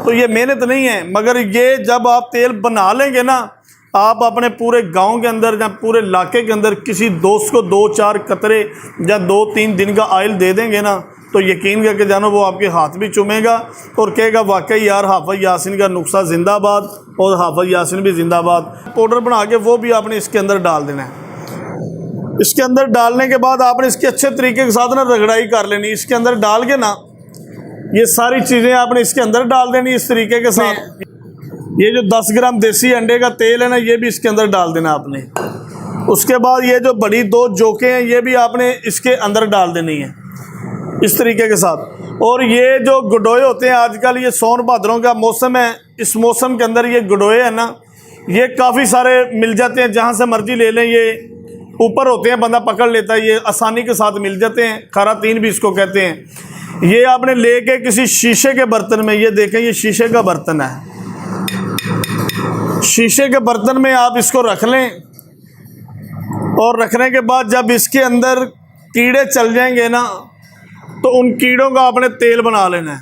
तो ये मेहनत नहीं है, मगर ये जब आप तेल बना लेंगे ना, आप अपने पूरे गांव के अंदर या पूरे इलाके के अंदर किसी दोस्त को 2-4 कतरे या 2-3 दिन का ऑयल दे देंगे ना, तो यकीन करके जानो वो आपके हाथ भी चूमेगा और कहेगा वाकई यार हाफिज यासीन का नुस्खा जिंदाबाद और हाफिज यासीन भी जिंदाबाद। पाउडर बना के वो भी आपने इसके अंदर डाल देना है। इसके अंदर डालने के बाद आपने इसके अच्छे तरीके के साथ ना रगड़ाई कर लेनी। इसके अंदर डाल के ना ये सारी चीज़ें आपने इसके अंदर डाल देनी इस तरीके के साथ। ये जो 10 ग्राम देसी अंडे का तेल है ना, ये भी इसके अंदर डाल देना आपने। उसके बाद ये जो बड़ी 2 जोकें हैं ये भी आपने इसके अंदर डाल देनी है इस तरीके के साथ। और ये जो गुडोए होते हैं आजकल, ये सोन भाद्रों का मौसम है, इस मौसम के अंदर ये गुडोए हैं ना, ये काफ़ी सारे मिल जाते हैं, जहाँ से मर्जी ले लें। ये ऊपर होते हैं, बंदा पकड़ लेता है, ये आसानी के साथ मिल जाते हैं। खरातीन भी इसको कहते हैं। ये आपने लेके किसी शीशे के बर्तन में, ये देखें ये शीशे का बर्तन है, शीशे के बर्तन में आप इसको रख लें। और रखने के बाद जब इसके अंदर कीड़े चल जाएंगे ना, तो उन कीड़ों का आपने तेल बना लेना है।